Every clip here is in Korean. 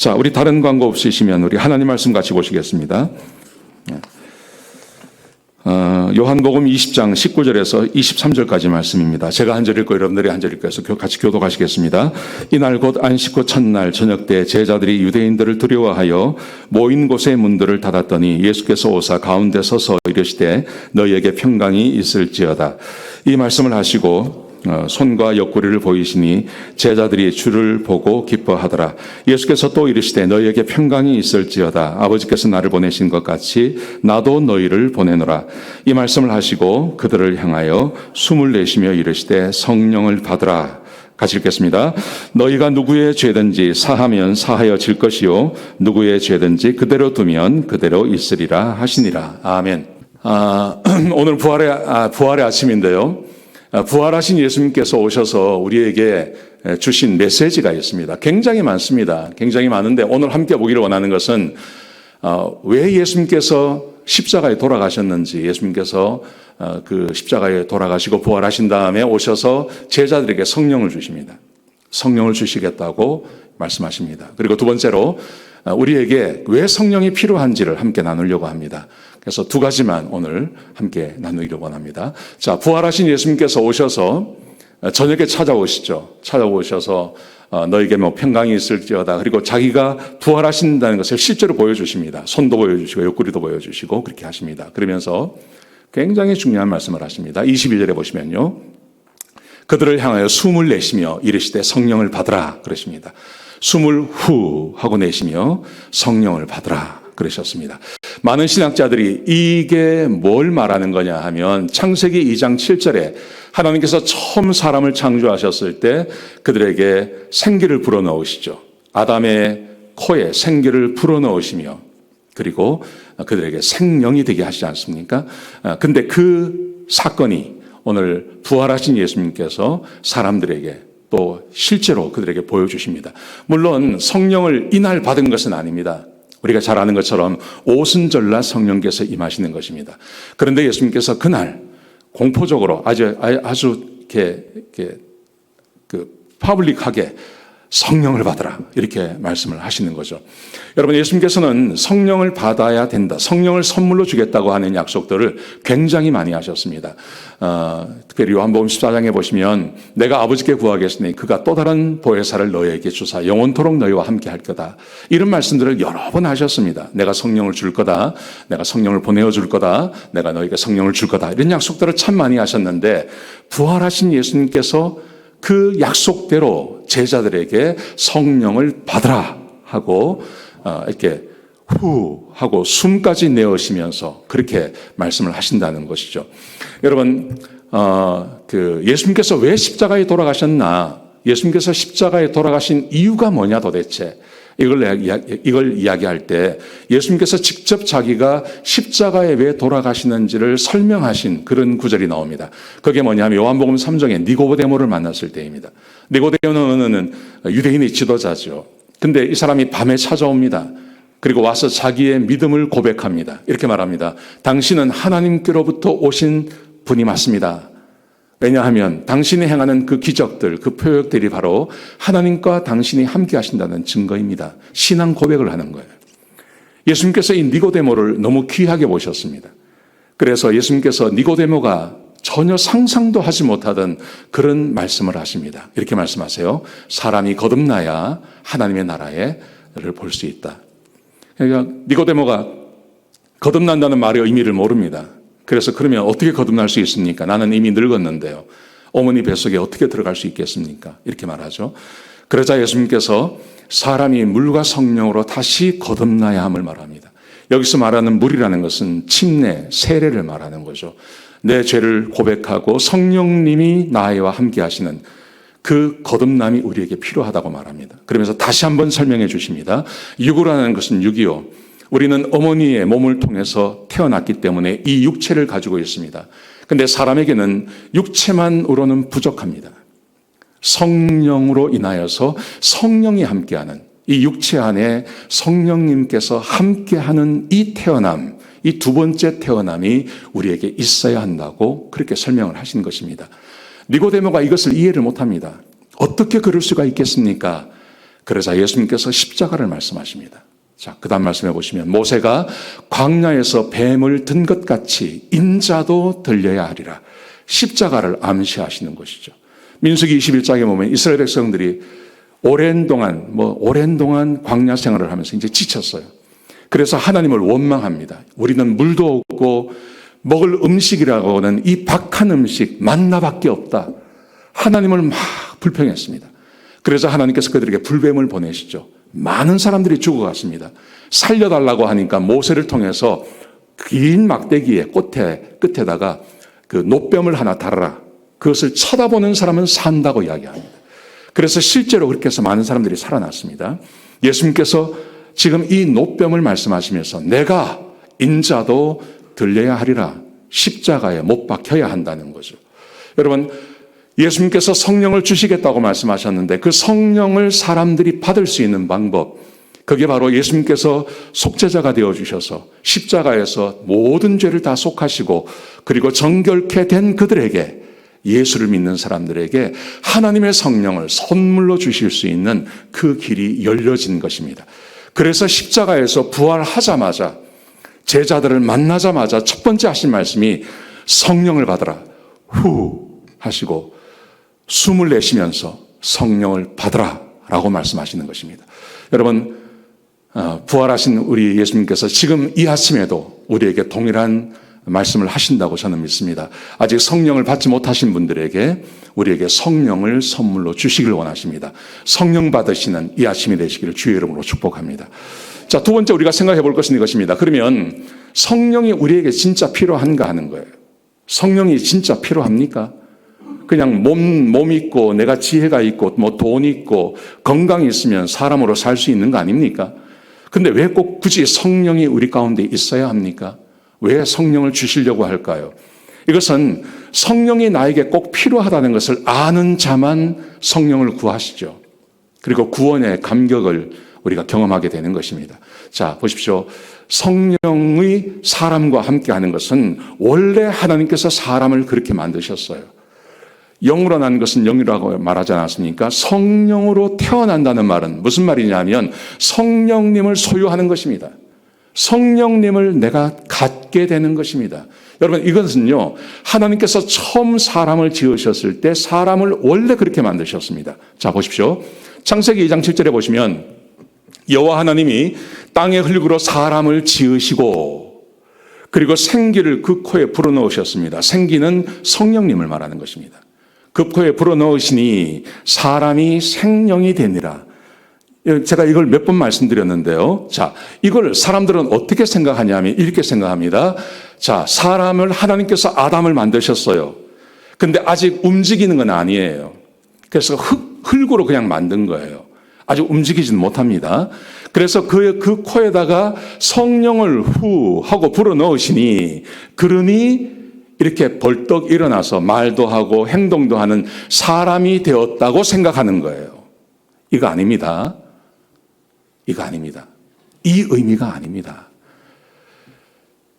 자, 우리 다른 광고 없으시면 우리 하나님 말씀 같이 보시겠습니다. 요한복음 20장 19절에서 23절까지 말씀입니다. 제가 한 절 읽고 여러분들이 한 절 읽고 해서 같이 교독하시겠습니다. 이날 곧 안식 후 첫날 저녁 때 제자들이 유대인들을 두려워하여 모인 곳의 문들을 닫았더니 예수께서 오사 가운데 서서 이르시되 너희에게 평강이 있을지어다. 이 말씀을 하시고 손과 옆구리를 보이시니 제자들이 주를 보고 기뻐하더라. 예수께서 또 이르시되 너희에게 평강이 있을지어다. 아버지께서 나를 보내신 것 같이 나도 너희를 보내노라. 이 말씀을 하시고 그들을 향하여 숨을 내쉬며 이르시되 성령을 받으라. 같이 읽겠습니다. 너희가 누구의 죄든지 사하면 사하여질 것이요 누구의 죄든지 그대로 두면 그대로 있으리라 하시니라. 아멘. 오늘 부활의 아침인데요. 부활하신 예수님께서 오셔서 우리에게 주신 메시지가 있습니다. 굉장히 많습니다. 굉장히 많은데 오늘 함께 보기를 원하는 것은 왜 예수님께서 십자가에 돌아가셨는지, 예수님께서 그 십자가에 돌아가시고 부활하신 다음에 오셔서 제자들에게 성령을 주십니다. 성령을 주시겠다고 말씀하십니다. 그리고 두 번째로 우리에게 왜 성령이 필요한지를 함께 나누려고 합니다. 그래서 두 가지만 오늘 함께 나누기를 원합니다. 자, 부활하신 예수님께서 오셔서 저녁에 찾아오시죠. 찾아오셔서 너에게 뭐 평강이 있을지어다. 그리고 자기가 부활하신다는 것을 실제로 보여주십니다. 손도 보여주시고 옆구리도 보여주시고 그렇게 하십니다. 그러면서 굉장히 중요한 말씀을 하십니다. 21절에 보시면요. 그들을 향하여 숨을 내쉬며 이르시되 성령을 받으라 그러십니다. 숨을 후 하고 내쉬며 성령을 받으라 그러셨습니다. 많은 신학자들이 이게 뭘 말하는 거냐 하면 창세기 2장 7절에 하나님께서 처음 사람을 창조하셨을 때 그들에게 생기를 불어넣으시죠. 아담의 코에 생기를 불어넣으시며 그리고 그들에게 생명이 되게 하시지 않습니까? 근데 그 사건이 오늘 부활하신 예수님께서 사람들에게 또 실제로 그들에게 보여주십니다. 물론 성령을 이날 받은 것은 아닙니다. 우리가 잘 아는 것처럼 오순절날 성령께서 임하시는 것입니다. 그런데 예수님께서 그날 공포적으로 아주 이렇게 퍼블릭하게 성령을 받으라 이렇게 말씀을 하시는 거죠. 여러분, 예수님께서는 성령을 받아야 된다, 성령을 선물로 주겠다고 하는 약속들을 굉장히 많이 하셨습니다. 특별히 요한복음 14장에 보시면 내가 아버지께 구하겠으니 그가 또 다른 보혜사를 너희에게 주사 영원토록 너희와 함께 할 거다. 이런 말씀들을 여러 번 하셨습니다. 내가 성령을 줄 거다. 내가 성령을 보내어 줄 거다. 내가 너희에게 성령을 줄 거다. 이런 약속들을 참 많이 하셨는데 부활하신 예수님께서 그 약속대로 제자들에게 성령을 받으라 하고 이렇게 후 하고 숨까지 내쉬면서 그렇게 말씀을 하신다는 것이죠. 여러분, 예수님께서 왜 십자가에 돌아가셨나? 예수님께서 십자가에 돌아가신 이유가 뭐냐 도대체? 이걸 이야기할 때 예수님께서 직접 자기가 십자가에 왜 돌아가시는지를 설명하신 그런 구절이 나옵니다. 그게 뭐냐면 요한복음 3장에 니고데모를 만났을 때입니다. 니고데모는 유대인의 지도자죠. 근데 이 사람이 밤에 찾아옵니다. 그리고 와서 자기의 믿음을 고백합니다. 이렇게 말합니다. 당신은 하나님께로부터 오신 분이 맞습니다. 왜냐하면 당신이 행하는 그 기적들, 그 표적들이 바로 하나님과 당신이 함께 하신다는 증거입니다. 신앙 고백을 하는 거예요. 예수님께서 이 니고데모를 너무 귀하게 보셨습니다. 그래서 예수님께서 니고데모가 전혀 상상도 하지 못하던 그런 말씀을 하십니다. 이렇게 말씀하세요. 사람이 거듭나야 하나님의 나라를 볼 수 있다. 그러니까 니고데모가 거듭난다는 말의 의미를 모릅니다. 그래서 그러면 어떻게 거듭날 수 있습니까? 나는 이미 늙었는데요. 어머니 뱃속에 어떻게 들어갈 수 있겠습니까? 이렇게 말하죠. 그러자 예수님께서 사람이 물과 성령으로 다시 거듭나야 함을 말합니다. 여기서 말하는 물이라는 것은 침례, 세례를 말하는 거죠. 내 죄를 고백하고 성령님이 나와 함께 하시는 그 거듭남이 우리에게 필요하다고 말합니다. 그러면서 다시 한번 설명해 주십니다. 육이라는 것은 육이요. 우리는 어머니의 몸을 통해서 태어났기 때문에 이 육체를 가지고 있습니다. 그런데 사람에게는 육체만으로는 부족합니다. 성령으로 인하여서 성령이 함께하는 이 육체 안에 성령님께서 함께하는 이 태어남, 이 두 번째 태어남이 우리에게 있어야 한다고 그렇게 설명을 하신 것입니다. 니고데모가 이것을 이해를 못합니다. 어떻게 그럴 수가 있겠습니까? 그러자 예수님께서 십자가를 말씀하십니다. 자, 그 다음 말씀해 보시면 모세가 광야에서 뱀을 든 것 같이 인자도 들려야 하리라. 십자가를 암시하시는 것이죠. 민수기 21장에 보면 이스라엘 백성들이 오랜 동안 광야 생활을 하면서 이제 지쳤어요. 그래서 하나님을 원망합니다. 우리는 물도 없고 먹을 음식이라고는 이 박한 음식 만나밖에 없다. 하나님을 막 불평했습니다. 그래서 하나님께서 그들에게 불뱀을 보내시죠. 많은 사람들이 죽어갔습니다. 살려달라고 하니까 모세를 통해서 긴 막대기의 끝에다가 그 노뱀을 하나 달아라. 그것을 쳐다보는 사람은 산다고 이야기합니다. 그래서 실제로 그렇게 해서 많은 사람들이 살아났습니다. 예수님께서 지금 이 노뱀을 말씀하시면서 내가 인자도 들려야 하리라. 십자가에 못 박혀야 한다는 거죠. 여러분, 예수님께서 성령을 주시겠다고 말씀하셨는데 그 성령을 사람들이 받을 수 있는 방법, 그게 바로 예수님께서 속죄자가 되어주셔서 십자가에서 모든 죄를 다 속하시고 그리고 정결케 된 그들에게, 예수를 믿는 사람들에게 하나님의 성령을 선물로 주실 수 있는 그 길이 열려진 것입니다. 그래서 십자가에서 부활하자마자 제자들을 만나자마자 첫 번째 하신 말씀이 성령을 받으라. 후 하시고 숨을 내쉬면서 성령을 받으라 라고 말씀하시는 것입니다. 여러분, 부활하신 우리 예수님께서 지금 이 아침에도 우리에게 동일한 말씀을 하신다고 저는 믿습니다. 아직 성령을 받지 못하신 분들에게 우리에게 성령을 선물로 주시길 원하십니다. 성령 받으시는 이 아침이 되시기를 주의 이름으로 축복합니다. 자, 두 번째 우리가 생각해 볼 것은 이것입니다. 그러면 성령이 우리에게 진짜 필요한가 하는 거예요. 성령이 진짜 필요합니까? 그냥 몸 있고 내가 지혜가 있고 뭐 돈 있고 건강이 있으면 사람으로 살 수 있는 거 아닙니까? 근데 왜 꼭 굳이 성령이 우리 가운데 있어야 합니까? 왜 성령을 주시려고 할까요? 이것은 성령이 나에게 꼭 필요하다는 것을 아는 자만 성령을 구하시죠. 그리고 구원의 감격을 우리가 경험하게 되는 것입니다. 자, 보십시오. 성령의 사람과 함께 하는 것은 원래 하나님께서 사람을 그렇게 만드셨어요. 영으로 난 것은 영이라고 말하지 않았습니까? 성령으로 태어난다는 말은 무슨 말이냐면 성령님을 소유하는 것입니다. 성령님을 내가 갖게 되는 것입니다. 여러분, 이것은요, 하나님께서 처음 사람을 지으셨을 때 사람을 원래 그렇게 만드셨습니다. 자, 보십시오. 창세기 2장 7절에 보시면 여호와 하나님이 땅의 흙으로 사람을 지으시고 그리고 생기를 그 코에 불어넣으셨습니다. 생기는 성령님을 말하는 것입니다. 그 코에 불어넣으시니 사람이 생명이 되니라. 제가 이걸 몇 번 말씀드렸는데요. 자, 이걸 사람들은 어떻게 생각하냐면 이렇게 생각합니다. 자, 사람을 하나님께서 아담을 만드셨어요. 근데 아직 움직이는 건 아니에요. 그래서 흙으로 그냥 만든 거예요. 아직 움직이지는 못합니다. 그래서 그 코에다가 성령을 후 하고 불어넣으시니 그러니 이렇게 벌떡 일어나서 말도 하고 행동도 하는 사람이 되었다고 생각하는 거예요. 이거 아닙니다. 이거 아닙니다. 이 의미가 아닙니다.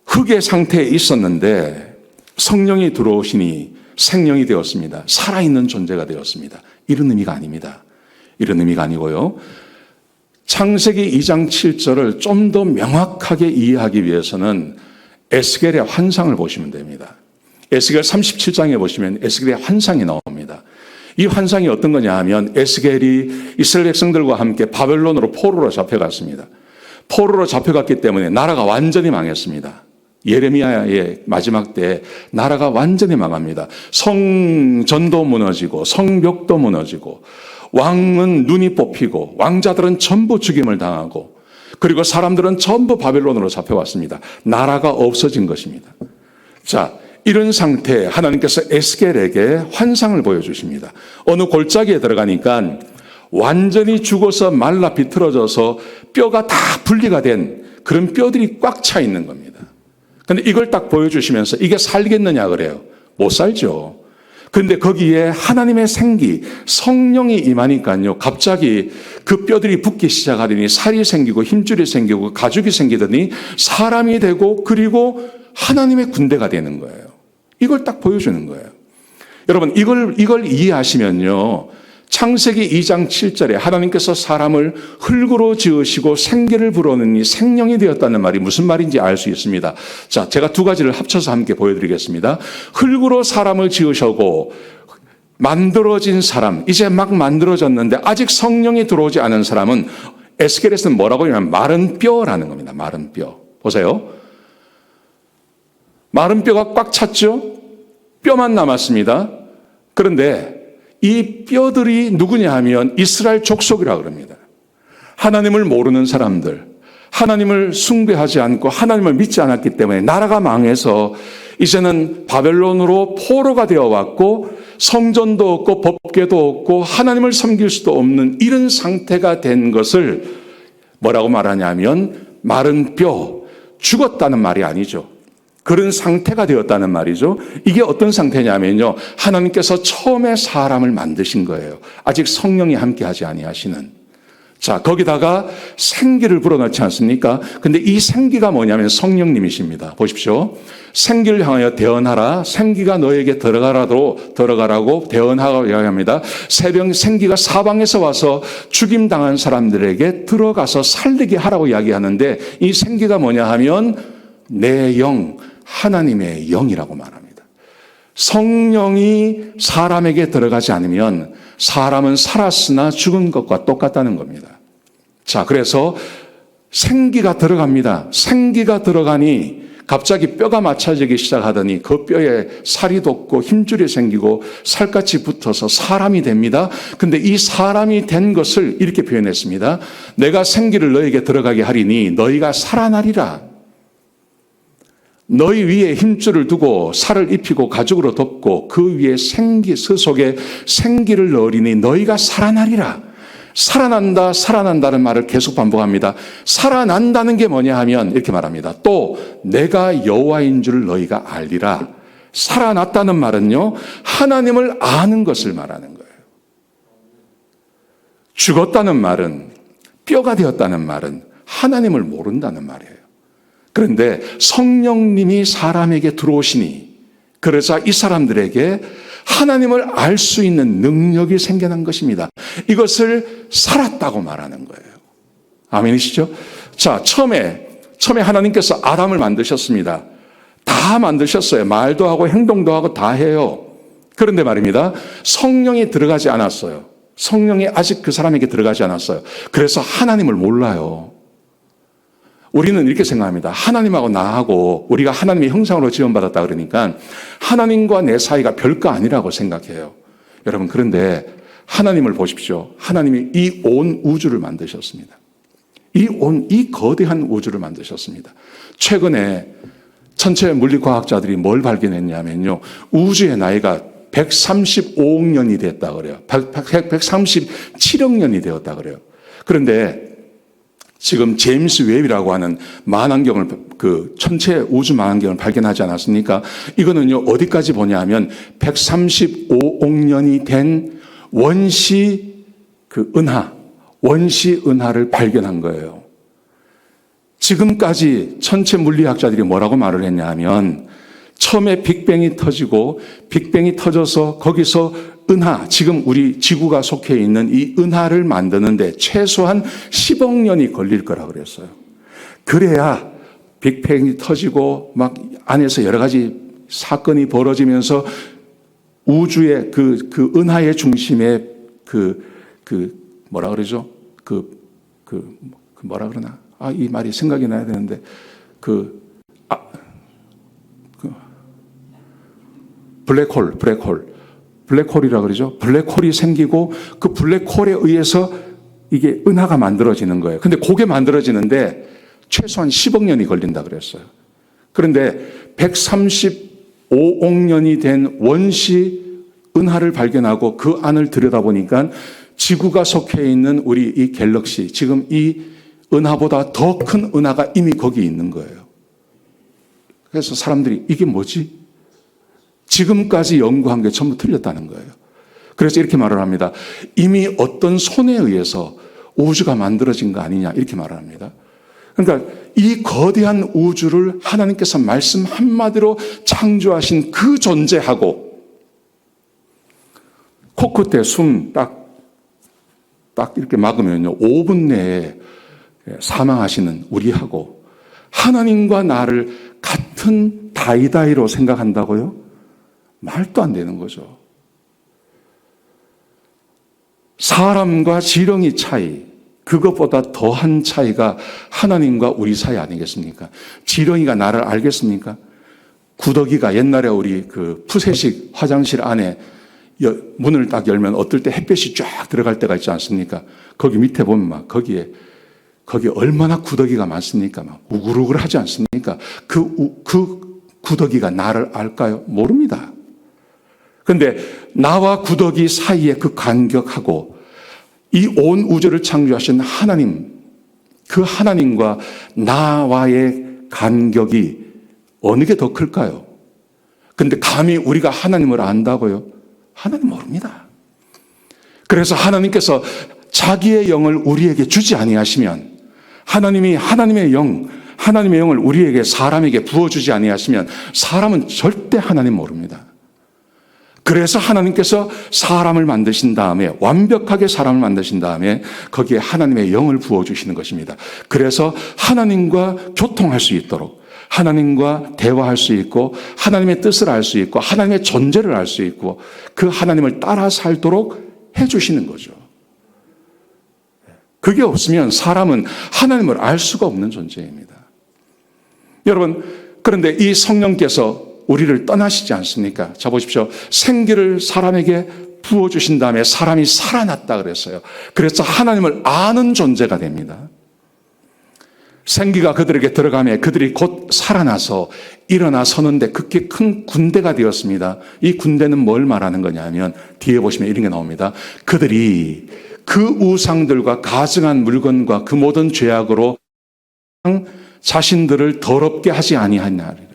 흙의 상태에 있었는데 성령이 들어오시니 생명이 되었습니다. 살아있는 존재가 되었습니다. 이런 의미가 아닙니다. 이런 의미가 아니고요. 창세기 2장 7절을 좀 더 명확하게 이해하기 위해서는 에스겔의 환상을 보시면 됩니다. 에스겔 37장에 보시면 에스겔의 환상이 나옵니다. 이 환상이 어떤 거냐 하면 에스겔이 이스라엘 백성들과 함께 바벨론으로 포로로 잡혀갔습니다. 포로로 잡혀갔기 때문에 나라가 완전히 망했습니다. 예레미야의 마지막 때에 나라가 완전히 망합니다. 성전도 무너지고 성벽도 무너지고 왕은 눈이 뽑히고 왕자들은 전부 죽임을 당하고 그리고 사람들은 전부 바벨론으로 잡혀왔습니다. 나라가 없어진 것입니다. 자, 이런 상태에 하나님께서 에스겔에게 환상을 보여주십니다. 어느 골짜기에 들어가니까 완전히 죽어서 말라 비틀어져서 뼈가 다 분리가 된 그런 뼈들이 꽉 차 있는 겁니다. 근데 이걸 딱 보여주시면서 이게 살겠느냐 그래요. 못 살죠. 근데 거기에 하나님의 생기, 성령이 임하니까요. 갑자기 그 뼈들이 붙기 시작하더니 살이 생기고 힘줄이 생기고 가죽이 생기더니 사람이 되고 그리고 하나님의 군대가 되는 거예요. 이걸 딱 보여주는 거예요. 여러분, 이걸 이해하시면요. 창세기 2장 7절에 하나님께서 사람을 흙으로 지으시고 생기를 불어넣으니 생명이 되었다는 말이 무슨 말인지 알 수 있습니다. 자, 제가 두 가지를 합쳐서 함께 보여드리겠습니다. 흙으로 사람을 지으시고 만들어진 사람, 이제 막 만들어졌는데 아직 성령이 들어오지 않은 사람은 에스겔에서는 뭐라고 하냐면 마른 뼈라는 겁니다. 마른 뼈. 보세요. 마른 뼈가 꽉 찼죠? 뼈만 남았습니다. 그런데 이 뼈들이 누구냐 하면 이스라엘 족속이라고 합니다. 하나님을 모르는 사람들, 하나님을 숭배하지 않고 하나님을 믿지 않았기 때문에 나라가 망해서 이제는 바벨론으로 포로가 되어 왔고 성전도 없고 법궤도 없고 하나님을 섬길 수도 없는 이런 상태가 된 것을 뭐라고 말하냐면 마른 뼈, 죽었다는 말이 아니죠. 그런 상태가 되었다는 말이죠. 이게 어떤 상태냐면요. 하나님께서 처음에 사람을 만드신 거예요. 아직 성령이 함께하지 아니하시는. 자, 거기다가 생기를 불어넣지 않습니까? 근데 이 생기가 뭐냐면 성령님이십니다. 보십시오. 생기를 향하여 대언하라. 생기가 너에게 들어가라고 대언하라고 이야기합니다. 생기가 사방에서 와서 죽임당한 사람들에게 들어가서 살리게 하라고 이야기하는데 이 생기가 뭐냐 하면 내 영, 하나님의 영이라고 말합니다. 성령이 사람에게 들어가지 않으면 사람은 살았으나 죽은 것과 똑같다는 겁니다. 자, 그래서 생기가 들어갑니다. 생기가 들어가니 갑자기 뼈가 맞춰지기 시작하더니 그 뼈에 살이 돋고 힘줄이 생기고 살갗이 붙어서 사람이 됩니다. 근데 이 사람이 된 것을 이렇게 표현했습니다. 내가 생기를 너에게 들어가게 하리니 너희가 살아나리라. 너희 위에 힘줄을 두고 살을 입히고 가죽으로 덮고 그 위에 스속에 생기를 넣으리니 너희가 살아나리라. 살아난다, 살아난다는 말을 계속 반복합니다. 살아난다는 게 뭐냐 하면 이렇게 말합니다. 또 내가 여호와인 줄 너희가 알리라. 살아났다는 말은요, 하나님을 아는 것을 말하는 거예요. 죽었다는 말은, 뼈가 되었다는 말은 하나님을 모른다는 말이에요. 그런데 성령님이 사람에게 들어오시니 그래서 이 사람들에게 하나님을 알 수 있는 능력이 생겨난 것입니다. 이것을 살았다고 말하는 거예요. 아멘이시죠? 자, 처음에 하나님께서 아담을 만드셨습니다. 다 만드셨어요. 말도 하고 행동도 하고 다 해요. 그런데 말입니다. 성령이 들어가지 않았어요. 성령이 아직 그 사람에게 들어가지 않았어요. 그래서 하나님을 몰라요. 우리는 이렇게 생각합니다. 하나님하고 나하고 우리가 하나님의 형상으로 지원받았다 그러니까 하나님과 내 사이가 별거 아니라고 생각해요. 여러분, 그런데 하나님을 보십시오. 하나님이 이 온 우주를 만드셨습니다. 이 거대한 우주를 만드셨습니다. 최근에 천체 물리과학자들이 뭘 발견했냐면요. 우주의 나이가 135억 년이 됐다 그래요. 137억 년이 되었다 그래요. 그런데 지금 제임스 웹이라고 하는 망원경을 천체 우주 망원경을 발견하지 않았습니까? 이거는요, 어디까지 보냐 하면 135억 년이 된 원시 은하를 발견한 거예요. 지금까지 천체 물리학자들이 뭐라고 말을 했냐 하면 처음에 빅뱅이 터져서 거기서 은하, 지금 우리 지구가 속해 있는 이 은하를 만드는데 최소한 10억 년이 걸릴 거라고 그랬어요. 그래야 빅뱅이 터지고 막 안에서 여러 가지 사건이 벌어지면서 우주의 그 은하의 중심에 뭐라 그러죠? 뭐라 그러나? 이 말이 생각이 나야 되는데 블랙홀이라 그러죠. 블랙홀이 생기고 그 블랙홀에 의해서 이게 은하가 만들어지는 거예요. 근데 그게 만들어지는데 최소한 10억 년이 걸린다 그랬어요. 그런데 135억 년이 된 원시 은하를 발견하고 그 안을 들여다보니까 지구가 속해 있는 우리 이 갤럭시, 지금 이 은하보다 더 큰 은하가 이미 거기 있는 거예요. 그래서 사람들이 이게 뭐지? 지금까지 연구한 게 전부 틀렸다는 거예요. 그래서 이렇게 말을 합니다. 이미 어떤 손에 의해서 우주가 만들어진 거 아니냐 이렇게 말을 합니다. 그러니까 이 거대한 우주를 하나님께서 말씀 한마디로 창조하신 그 존재하고 코끝에 숨 딱 딱 이렇게 막으면요, 5분 내에 사망하시는 우리하고 하나님과 나를 같은 다이다이로 생각한다고요? 말도 안 되는 거죠. 사람과 지렁이 차이, 그것보다 더한 차이가 하나님과 우리 사이 아니겠습니까? 지렁이가 나를 알겠습니까? 구더기가 옛날에 우리 그 푸세식 화장실 안에 문을 딱 열면 어떨 때 햇볕이 쫙 들어갈 때가 있지 않습니까? 거기 밑에 보면 막 거기 얼마나 구더기가 많습니까? 막 우글우글 하지 않습니까? 그 구더기가 나를 알까요? 모릅니다. 그런데 나와 구더기 사이에 그 간격하고 이 온 우주를 창조하신 하나님, 그 하나님과 나와의 간격이 어느 게 더 클까요? 근데 감히 우리가 하나님을 안다고요? 하나님 모릅니다. 그래서 하나님께서 자기의 영을 우리에게 주지 아니하시면, 하나님이 하나님의 영을 우리에게 사람에게 부어주지 아니하시면 사람은 절대 하나님 모릅니다. 그래서 하나님께서 사람을 만드신 다음에, 완벽하게 사람을 만드신 다음에 거기에 하나님의 영을 부어주시는 것입니다. 그래서 하나님과 교통할 수 있도록, 하나님과 대화할 수 있고, 하나님의 뜻을 알 수 있고, 하나님의 존재를 알 수 있고, 그 하나님을 따라 살도록 해주시는 거죠. 그게 없으면 사람은 하나님을 알 수가 없는 존재입니다. 여러분, 그런데 이 성령께서 우리를 떠나시지 않습니까? 자, 보십시오. 생기를 사람에게 부어주신 다음에 사람이 살아났다 그랬어요. 그래서 하나님을 아는 존재가 됩니다. 생기가 그들에게 들어가며 그들이 곧 살아나서 일어나 서는데 그렇게 큰 군대가 되었습니다. 이 군대는 뭘 말하는 거냐면 뒤에 보시면 이런 게 나옵니다. 그들이 그 우상들과 가증한 물건과 그 모든 죄악으로 자신들을 더럽게 하지 아니하느니라.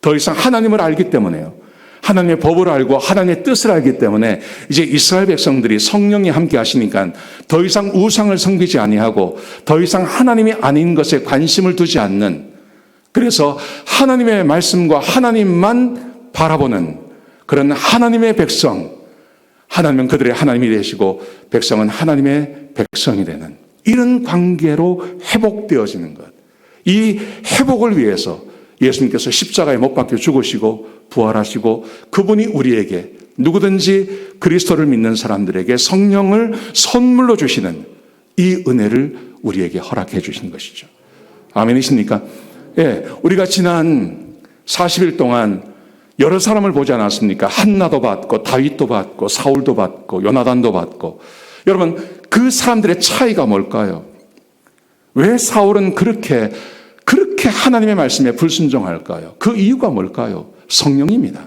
더 이상 하나님을 알기 때문에요. 하나님의 법을 알고 하나님의 뜻을 알기 때문에 이제 이스라엘 백성들이 성령이 함께 하시니까 더 이상 우상을 섬기지 아니하고 더 이상 하나님이 아닌 것에 관심을 두지 않는, 그래서 하나님의 말씀과 하나님만 바라보는 그런 하나님의 백성, 하나님은 그들의 하나님이 되시고 백성은 하나님의 백성이 되는 이런 관계로 회복되어지는 것. 이 회복을 위해서 예수님께서 십자가에 못 박혀 죽으시고 부활하시고 그분이 우리에게, 누구든지 그리스도를 믿는 사람들에게 성령을 선물로 주시는 이 은혜를 우리에게 허락해 주신 것이죠. 아멘이십니까? 예, 우리가 지난 40일 동안 여러 사람을 보지 않았습니까? 한나도 받고 다윗도 받고 사울도 받고 요나단도 받고. 여러분, 그 사람들의 차이가 뭘까요? 왜 사울은 그렇게 하나님의 말씀에 불순종할까요? 그 이유가 뭘까요? 성령입니다.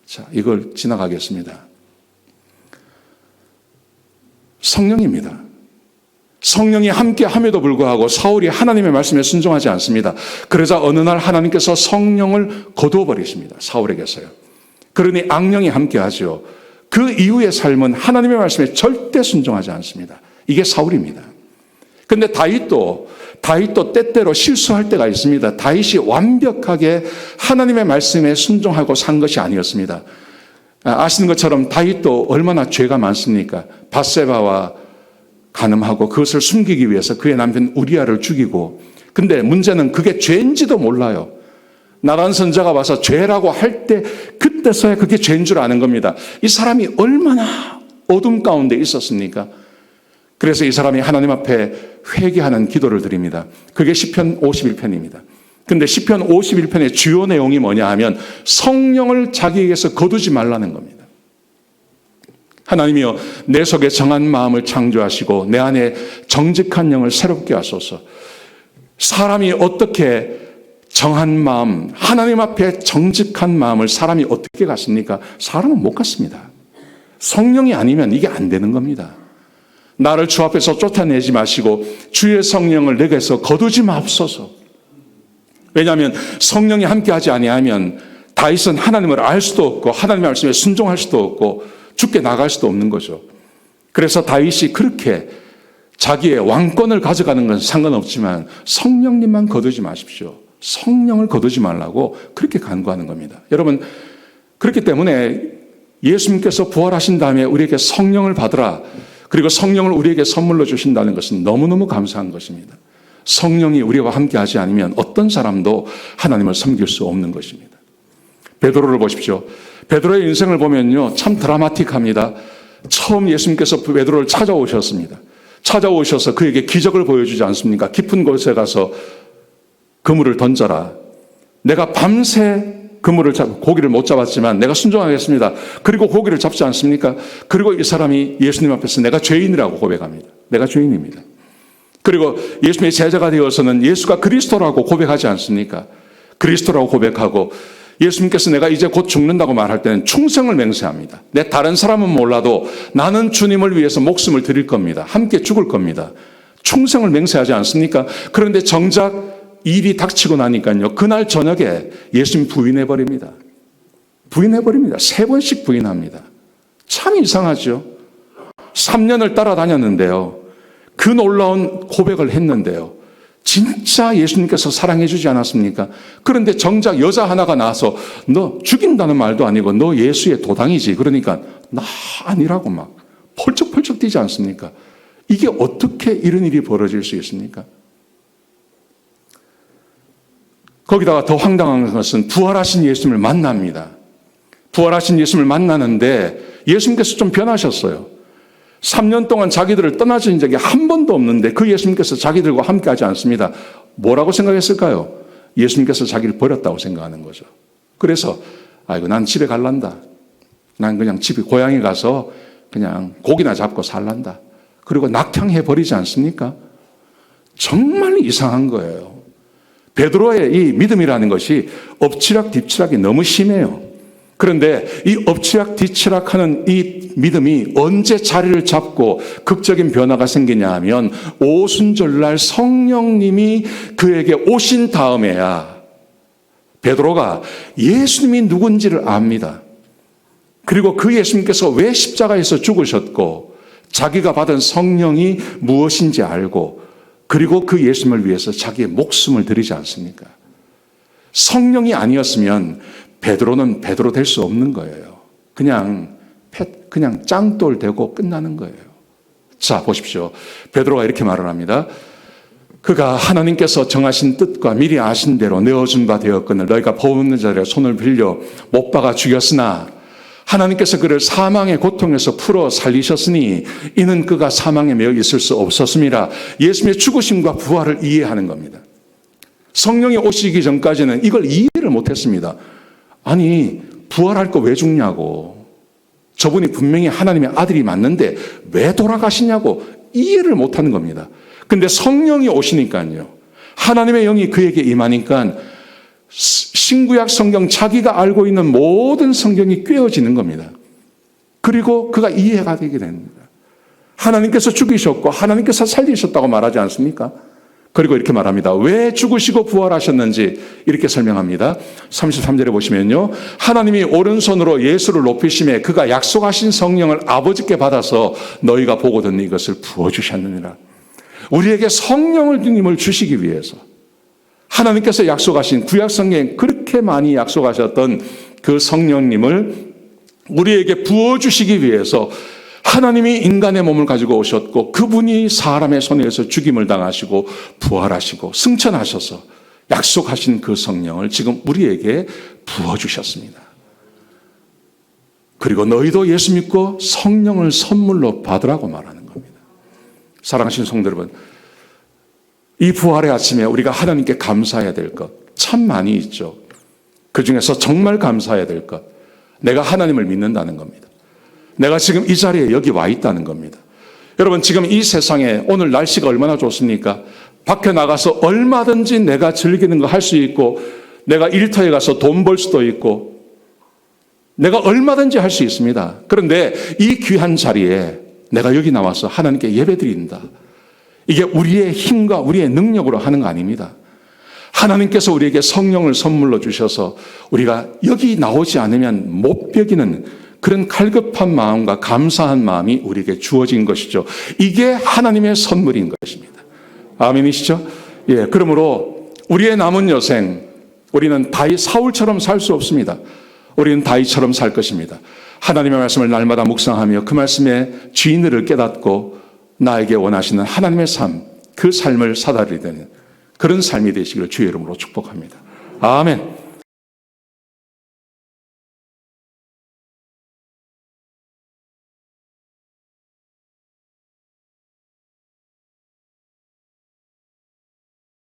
자, 이걸 지나가겠습니다. 성령입니다. 성령이 함께 함에도 불구하고 사울이 하나님의 말씀에 순종하지 않습니다. 그러자 어느 날 하나님께서 성령을 거두어 버리십니다. 사울에게서요. 그러니 악령이 함께 하죠. 그 이후의 삶은 하나님의 말씀에 절대 순종하지 않습니다. 이게 사울입니다. 근데 다윗도 때때로 실수할 때가 있습니다. 다윗이 완벽하게 하나님의 말씀에 순종하고 산 것이 아니었습니다. 아시는 것처럼 다윗도 얼마나 죄가 많습니까? 밧세바와 간음하고 그것을 숨기기 위해서 그의 남편 우리아를 죽이고, 근데 문제는 그게 죄인지도 몰라요. 나간 선자가 와서 죄라고 할 때 그때서야 그게 죄인 줄 아는 겁니다. 이 사람이 얼마나 어둠 가운데 있었습니까? 그래서 이 사람이 하나님 앞에 회개하는 기도를 드립니다. 그게 시편 51편입니다. 근데 시편 51편의 주요 내용이 뭐냐 하면 성령을 자기에게서 거두지 말라는 겁니다. 하나님이여, 내 속에 정한 마음을 창조하시고 내 안에 정직한 영을 새롭게 하소서. 사람이 어떻게 정한 마음, 하나님 앞에 정직한 마음을 사람이 어떻게 갖습니까? 사람은 못 갖습니다. 성령이 아니면 이게 안 되는 겁니다. 나를 주 앞에서 쫓아내지 마시고 주의 성령을 내게서 거두지 마옵소서. 왜냐하면 성령이 함께하지 아니하면 다윗은 하나님을 알 수도 없고 하나님의 말씀에 순종할 수도 없고 죽게 나갈 수도 없는 거죠. 그래서 다윗이 그렇게 자기의 왕권을 가져가는 건 상관없지만 성령님만 거두지 마십시오. 성령을 거두지 말라고 그렇게 간구하는 겁니다. 여러분, 그렇기 때문에 예수님께서 부활하신 다음에 우리에게 성령을 받으라, 그리고 성령을 우리에게 선물로 주신다는 것은 너무너무 감사한 것입니다. 성령이 우리와 함께하지 않으면 어떤 사람도 하나님을 섬길 수 없는 것입니다. 베드로를 보십시오. 베드로의 인생을 보면요, 참 드라마틱합니다. 처음 예수님께서 베드로를 찾아오셨습니다. 찾아오셔서 그에게 기적을 보여주지 않습니까? 깊은 곳에 가서 그물을 던져라. 내가 밤새 그물을 고기를 못 잡았지만 내가 순종하겠습니다. 그리고 고기를 잡지 않습니까? 그리고 이 사람이 예수님 앞에서 내가 죄인이라고 고백합니다. 내가 죄인입니다. 그리고 예수님의 제자가 되어서는 예수가 그리스도라고 고백하지 않습니까? 그리스도라고 고백하고 예수님께서 내가 이제 곧 죽는다고 말할 때는 충성을 맹세합니다. 내 다른 사람은 몰라도 나는 주님을 위해서 목숨을 드릴 겁니다. 함께 죽을 겁니다. 충성을 맹세하지 않습니까? 그런데 정작 일이 닥치고 나니까요, 그날 저녁에 예수님 부인해버립니다. 부인해버립니다. 3번씩 부인합니다. 참 이상하죠. 3년을 따라다녔는데요, 그 놀라운 고백을 했는데요, 진짜 예수님께서 사랑해주지 않았습니까? 그런데 정작 여자 하나가 나와서 너 죽인다는 말도 아니고 너 예수의 도당이지. 그러니까 나 아니라고 막 펄쩍펄쩍 뛰지 않습니까? 이게 어떻게 이런 일이 벌어질 수 있습니까? 거기다가 더 황당한 것은 부활하신 예수님을 만납니다. 부활하신 예수님을 만나는데 예수님께서 좀 변하셨어요. 3년 동안 자기들을 떠나신 적이 한 번도 없는데 그 예수님께서 자기들과 함께 하지 않습니다. 뭐라고 생각했을까요? 예수님께서 자기를 버렸다고 생각하는 거죠. 그래서 아이고 난 집에 갈란다. 난 그냥 집에 고향에 가서 그냥 고기나 잡고 살란다. 그리고 낙향해 버리지 않습니까? 정말 이상한 거예요. 베드로의 이 믿음이라는 것이 엎치락 뒤치락이 너무 심해요. 그런데 이 엎치락 뒤치락하는 이 믿음이 언제 자리를 잡고 극적인 변화가 생기냐 하면 오순절날 성령님이 그에게 오신 다음에야 베드로가 예수님이 누군지를 압니다. 그리고 그 예수님께서 왜 십자가에서 죽으셨고 자기가 받은 성령이 무엇인지 알고 그리고 그 예수님을 위해서 자기의 목숨을 드리지 않습니까? 성령이 아니었으면 베드로는 베드로 될 수 없는 거예요. 그냥 짱돌 되고 끝나는 거예요. 자, 보십시오. 베드로가 이렇게 말을 합니다. 그가 하나님께서 정하신 뜻과 미리 아신 대로 내어준 바 되었거늘 너희가 보는 자들의 손을 빌려 못 박아 죽였으나 하나님께서 그를 사망의 고통에서 풀어 살리셨으니 이는 그가 사망에 매여 있을 수 없었음이라. 예수님의 죽으심과 부활을 이해하는 겁니다. 성령이 오시기 전까지는 이걸 이해를 못했습니다. 아니 부활할 거 왜 죽냐고, 저분이 분명히 하나님의 아들이 맞는데 왜 돌아가시냐고 이해를 못하는 겁니다. 근데 성령이 오시니까요, 하나님의 영이 그에게 임하니까 신구약 성경 자기가 알고 있는 모든 성경이 꿰어지는 겁니다. 그리고 그가 이해가 되게 됩니다. 하나님께서 죽이셨고 하나님께서 살리셨다고 말하지 않습니까? 그리고 이렇게 말합니다. 왜 죽으시고 부활하셨는지 이렇게 설명합니다. 33절에 보시면요, 하나님이 오른손으로 예수를 높이심에 그가 약속하신 성령을 아버지께 받아서 너희가 보고 듣는 이것을 부어주셨느니라. 우리에게 성령을 주시기 위해서 하나님께서 약속하신 구약 성경에 그렇게 많이 약속하셨던 그 성령님을 우리에게 부어주시기 위해서 하나님이 인간의 몸을 가지고 오셨고 그분이 사람의 손에 의해서 죽임을 당하시고 부활하시고 승천하셔서 약속하신 그 성령을 지금 우리에게 부어주셨습니다. 그리고 너희도 예수 믿고 성령을 선물로 받으라고 말하는 겁니다. 사랑하시는 성도 여러분, 이 부활의 아침에 우리가 하나님께 감사해야 될 것 참 많이 있죠. 그 중에서 정말 감사해야 될 것, 내가 하나님을 믿는다는 겁니다. 내가 지금 이 자리에 여기 와 있다는 겁니다. 여러분, 지금 이 세상에 오늘 날씨가 얼마나 좋습니까? 밖에 나가서 얼마든지 내가 즐기는 거 할 수 있고, 내가 일터에 가서 돈 벌 수도 있고, 내가 얼마든지 할 수 있습니다. 그런데 이 귀한 자리에 내가 여기 나와서 하나님께 예배드린다, 이게 우리의 힘과 우리의 능력으로 하는 거 아닙니다. 하나님께서 우리에게 성령을 선물로 주셔서 우리가 여기 나오지 않으면 못 베기는 그런 갈급한 마음과 감사한 마음이 우리에게 주어진 것이죠. 이게 하나님의 선물인 것입니다. 아멘이시죠? 예, 그러므로 우리의 남은 여생, 우리는 사울처럼 살 수 없습니다. 우리는 다윗처럼 살 것입니다. 하나님의 말씀을 날마다 묵상하며 그 말씀의 진리를 깨닫고 나에게 원하시는 하나님의 삶, 그 삶을 사다리게 되는 그런 삶이 되시기를 주의 이름으로 축복합니다. 아멘.